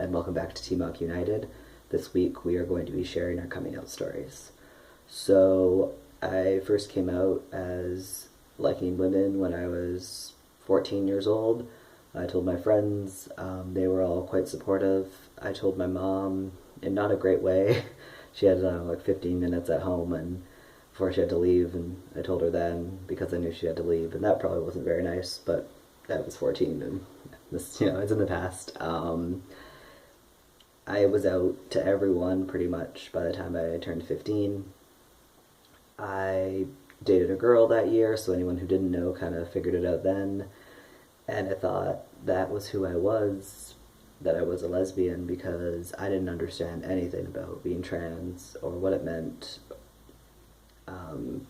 and welcome back to TMOC United. This week we are going to be sharing our coming out stories. So I first came out as liking women when I was 14 years old. I told my friends, they were all quite supportive. I told my mom in not a great way. She had like 15 minutes at home and before she had to leave, and I told her then because I knew she had to leave, and that probably wasn't very nice, but I was 14 and this, it's in the past. I was out to everyone pretty much by the time I turned 15. I dated a girl that year, so anyone who didn't know kind of figured it out then. And I thought that was who I was, that I was a lesbian, because I didn't understand anything about being trans or what it meant.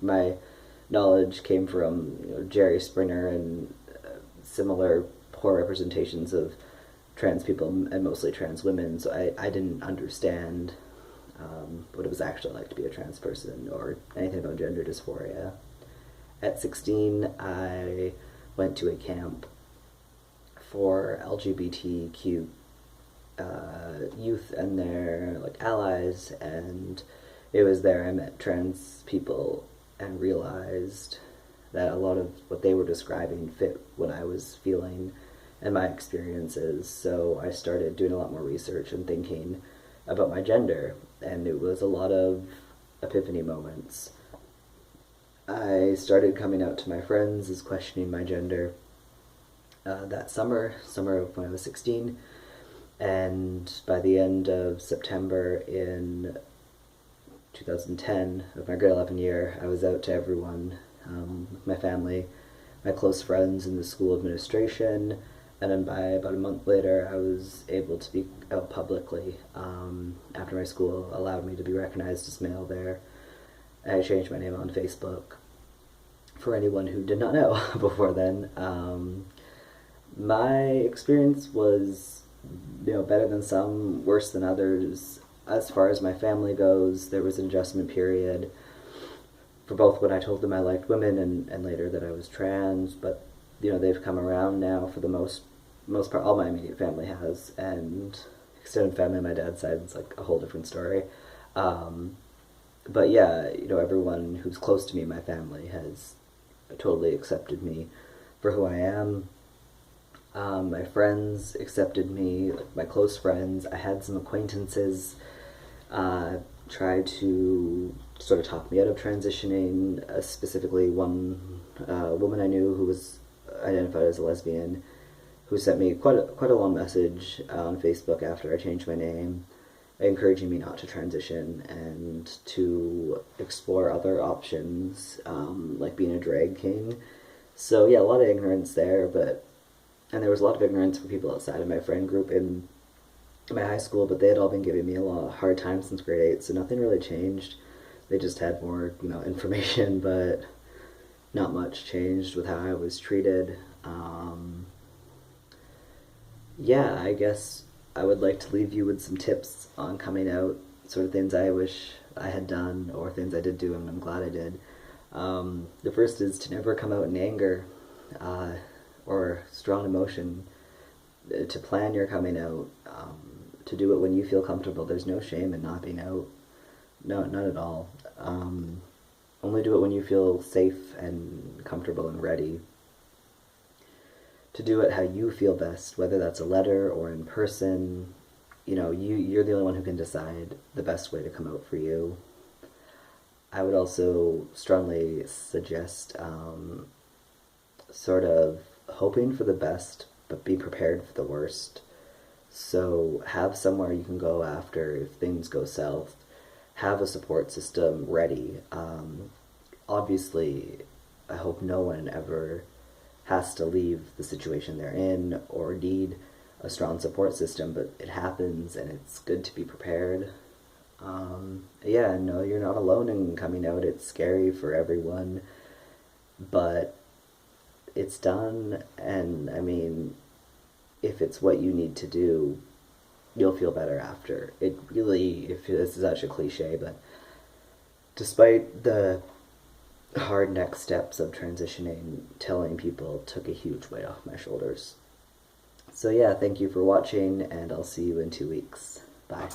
My knowledge came from Jerry Springer and similar poor representations of trans people and mostly trans women, so I didn't understand what it was actually like to be a trans person or anything about gender dysphoria. At 16, I went to a camp for LGBTQ youth and their allies, and it was there I met trans people and realized that a lot of what they were describing fit what I was feeling and my experiences. So I started doing a lot more research and thinking about my gender, and it was a lot of epiphany moments. I started coming out to my friends as questioning my gender that summer of when I was 16, and by the end of September in 2010 of my grade 11 year, I was out to everyone, my family, my close friends in the school administration, and then by about a month later I was able to be out publicly after my school allowed me to be recognized as male there. I changed my name on Facebook for anyone who did not know before then. My experience was better than some, worse than others. As far as my family goes, there was an adjustment period for both when I told them I liked women and later that I was trans, but they've come around now for the most part. All my immediate family has, and extended family on my dad's side is a whole different story. But yeah, everyone who's close to me in my family has totally accepted me for who I am. My friends accepted me, my close friends. I had some acquaintances try to sort of talk me out of transitioning, specifically one woman I knew who was identified as a lesbian, who sent me quite a long message on Facebook after I changed my name, encouraging me not to transition and to explore other options, like being a drag king. So yeah, a lot of ignorance there, and there was a lot of ignorance for people outside of my friend group in my high school, but they had all been giving me a lot of hard time since grade 8, so nothing really changed. They just had more, information, but not much changed with how I was treated. Yeah, I guess I would like to leave you with some tips on coming out, sort of things I wish I had done or things I did do and I'm glad I did. The first is to never come out in anger or strong emotion, to plan your coming out, to do it when you feel comfortable. There's no shame in not being out. No, not at all. Only do it when you feel safe and comfortable and ready. To do it how you feel best, whether that's a letter or in person. You're the only one who can decide the best way to come out for you. I would also strongly suggest sort of hoping for the best, but be prepared for the worst. So have somewhere you can go after if things go south. Have a support system ready. Obviously, I hope no one ever has to leave the situation they're in or need a strong support system, but it happens and it's good to be prepared. Yeah, no, you're not alone in coming out. It's scary for everyone, but it's done, and I mean, if it's what you need to do, you'll feel better after. It really, if this is such a cliche, but despite the hard next steps of transitioning, telling people took a huge weight off my shoulders. So yeah, thank you for watching, and I'll see you in 2 weeks. Bye.